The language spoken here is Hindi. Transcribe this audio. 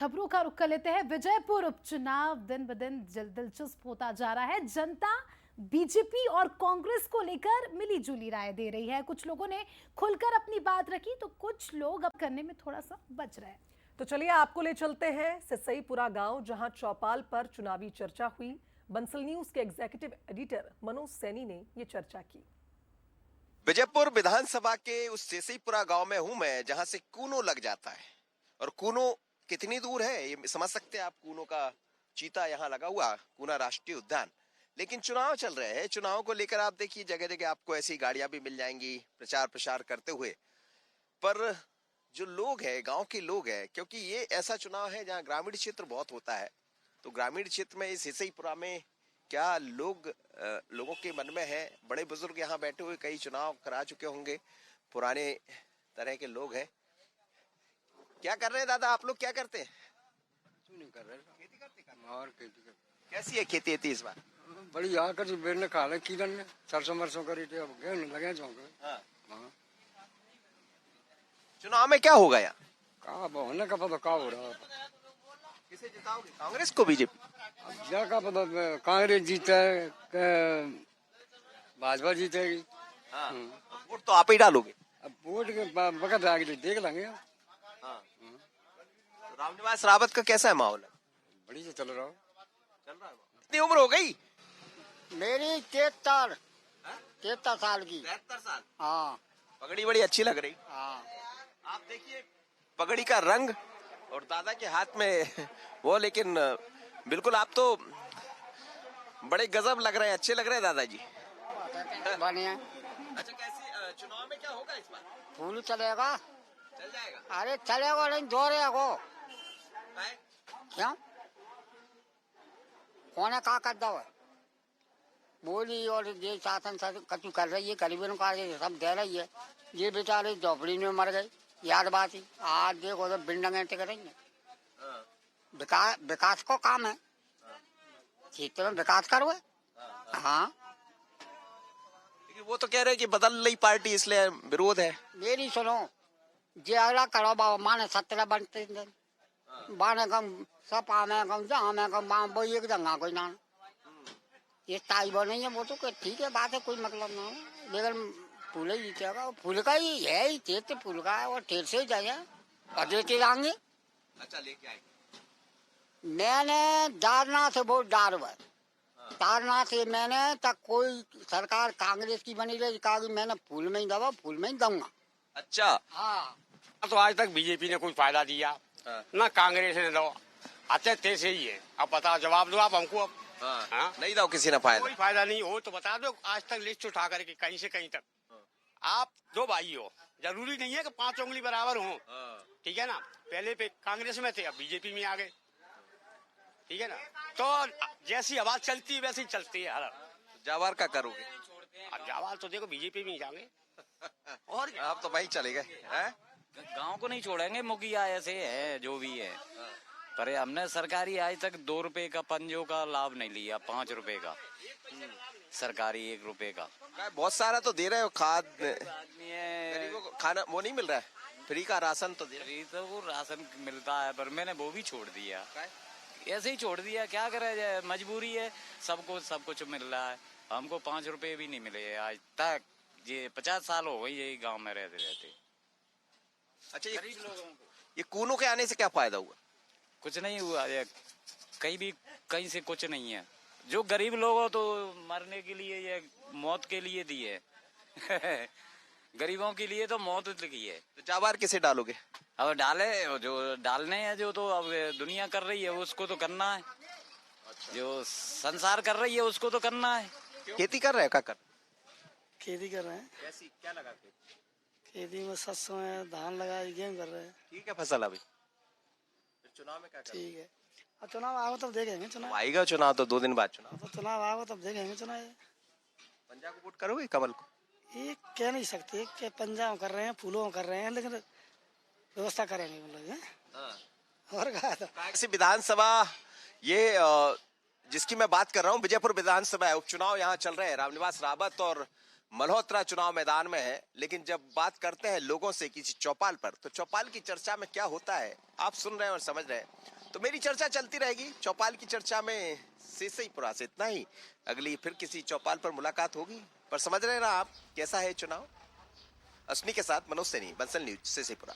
खबरों का रुख कर लेते हैं। विजयपुर उपचुनाव दिन ब दिन दिलचस्प होता जा रहा है। जनता बीजेपी और कांग्रेस को लेकर मिली जुली राय दे रही है। कुछ लोगों ने खुलकर अपनी बात रखी तो कुछ लोग अब करने में थोड़ा सा बच रहे हैं। तो चलिए आपको ले चलते हैं सिसईपुरा गांव, जहां चौपाल पर चुनावी चर्चा हुई। बंसल न्यूज के एग्जीक्यूटिव एडिटर मनोज सैनी ने ये चर्चा की। विजयपुर विधानसभा के उस सिसईपुरा गांव में हूं मैं, जहां से कूनो लग जाता है। और कूनो कितनी दूर है ये समझ सकते हैं आप। कूनो का चीता यहाँ लगा हुआ, कूना राष्ट्रीय उद्यान। लेकिन चुनाव चल रहे हैं, चुनाव को लेकर आप देखिए जगह जगह आपको ऐसी गाड़ियां भी मिल जाएंगी प्रचार प्रसार करते हुए। पर जो लोग हैं, गांव के लोग हैं, क्योंकि ये ऐसा चुनाव है जहाँ ग्रामीण क्षेत्र बहुत होता है, तो ग्रामीण क्षेत्र में इस सिसईपुरा में क्या लोगों के मन में है। बड़े बुजुर्ग यहाँ बैठे हुए कई चुनाव करा चुके होंगे, पुराने तरह के लोग हैं। क्या कर रहे हैं दादा, आप लोग क्या करते हैं? नहीं कर रहे, खेती करते और खेती कर कैसी है खेती इस बार? बड़ी आकर जी बेरने काले कीलन ने सरसों मरसों करी थे, अब गेहूं लगे चौंके। हाँ। हाँ, चुनाव में क्या होगा यहाँ? कहा अब होने का पता का हो रहा है। किसे जिताओगे, कांग्रेस को बीजेपी? अब क्या का पता, कांग्रेस जीते के भाजपा जीतेगी। हाँ। वोट तो आप ही डालोगे? अब वोट के वक्त आगे देख लेंगे। हाँ। तो रामनिवास रावत का कैसा है माहौल? बड़ी से चल रहा हो। चल रहा है। कितनी उम्र हो गई? मेरी 73 साल की। 73 साल। हाँ पगड़ी बड़ी अच्छी लग रही। हाँ। आप देखिए पगड़ी का रंग और दादा के हाथ में वो, लेकिन बिल्कुल आप तो बड़े गजब लग रहे हैं, अच्छे लग रहे हैं दादाजी। बढ़िया। अच्छा, कैसी चुनाव में क्या होगा इस बार? फूल चलेगा। चल जाएगा? अरे चलेगा नहीं, दौड़ेगा। है? क्यों? कौन है, कर दो बोली। और ये शासन कचू कर रही है, गरीबों का ये सब दे रही है। ये बेचारे झोपड़ी में मर गए, याद बात ही। आज देखो तो बिल्डिंग टिक रही है। हाँ। विकास को काम है, क्षेत्र में विकास करो। हाँ, लेकिन वो तो कह रहे हैं कि बदल रही पार्टी, इसलिए विरोध है। मेरी सुनो, जे अगला करो बाबा माने 17 बनते बाने कम सब आमे कम जा में कम मां वो एक जगह कोई ना ये ताई बनी है। वो तो ठीक है, बात है, कोई मतलब ना है। लेकिन फूल ही जीतेगा, फूल का ही है ही, तेज फूल का है, और ठेर से ही जाए और देते जाएंगे। अच्छा, लेके आए। मैंने डारना से वोट डार तारना से मैंने तक कोई सरकार कांग्रेस की बनी रही, कहा मैंने फूल में ही दबा, फूल में ही दूंगा। अच्छा। हाँ, तो आज तक बीजेपी ने कोई फायदा दिया ना, कांग्रेस ने दो। अच्छा तैसे ही है। अब बता, जवाब दो आप हमको। अब हाँ। नहीं दो किसी ने फायदा। कोई फायदा नहीं हो तो बता दो। आज तक लिस्ट उठा करके कहीं से कहीं तक आप दो भाई हो, जरूरी नहीं है कि 5 उंगली बराबर हो। ठीक है ना, पहले पे कांग्रेस में थे, अब बीजेपी में आ गए। ठीक है ना, तो जैसी आवाज चलती है वैसी चलती है। हर जावार का करोगे? अब जवाब तो देखो बीजेपी में ही जाएंगे। और आप तो भाई चले गए हैं? गांव को नहीं छोड़ेंगे, मुखिया ऐसे है जो भी है। पर हमने सरकारी आज तक 2 रुपए का पंजों का लाभ नहीं लिया, 5 रुपए का सरकारी 1 रुपए का। बहुत सारा तो दे रहे हो, खाद आदमी है, गरीबों को खाना वो नहीं मिल रहा है, फ्री का राशन तो दे रहे फ्री तो वो राशन मिलता है, पर मैंने वो भी छोड़ दिया। ऐसे ही छोड़ दिया, क्या करे जाए, मजबूरी है। सबको सब कुछ मिल रहा है, हमको 5 रुपए भी नहीं मिले आज तक। ये 50 साल हो गई यही गाँव में रहते रहते। अच्छा, ये कूनों के आने से क्या फायदा हुआ? कुछ नहीं हुआ, ये कहीं से कुछ नहीं है। जो गरीब लोग हो तो मरने के लिए या मौत के लिए दिए गरीबों के लिए तो मौत लिखी है। तो जावार किसे डालोगे? अब डाले जो डालने हैं, जो तो अब दुनिया कर रही है उसको तो करना है। जो संसार कर रही है उसको तो करना है। खेती कर रहे हैं? क्या कर? खेती कर रहे हैं। कैसी क्या लगा? खेती में सरसों है, धान लगा, गेहूं कर रहे हैं। ठीक है फसल। अभी चुनाव में क्या करोगे? ठीक है, अब चुनाव आएगा तब देखेंगे। चुनाव आएगा चुनाव तो 2 दिन बाद चुनाव। तो चुनाव आएगा तब देखेंगे चुनाव। पंजा को वोट करोगे, कमल को? ये कह नहीं सकते कि पंजाब कर रहे हैं, फूलों कर रहे हैं, लेकिन व्यवस्था करेंगे मतलब। और ऐसी विधानसभा ये जिसकी मैं बात कर रहा हूँ, विजयपुर विधानसभा है, उपचुनाव यहाँ चल रहे हैं। रामनिवास रावत और मल्होत्रा चुनाव मैदान में है, लेकिन जब बात करते हैं लोगों से किसी चौपाल पर, तो चौपाल की चर्चा में क्या होता है आप सुन रहे हैं और समझ रहे हैं। तो मेरी चर्चा चलती रहेगी चौपाल की चर्चा में सेसईपुरा से इतना ही। अगली फिर किसी चौपाल पर मुलाकात होगी, पर समझ रहे हैं ना आप कैसा है चुनाव। असनी के साथ मनोज सैनी, बंसल न्यूज, सेसईपुरा।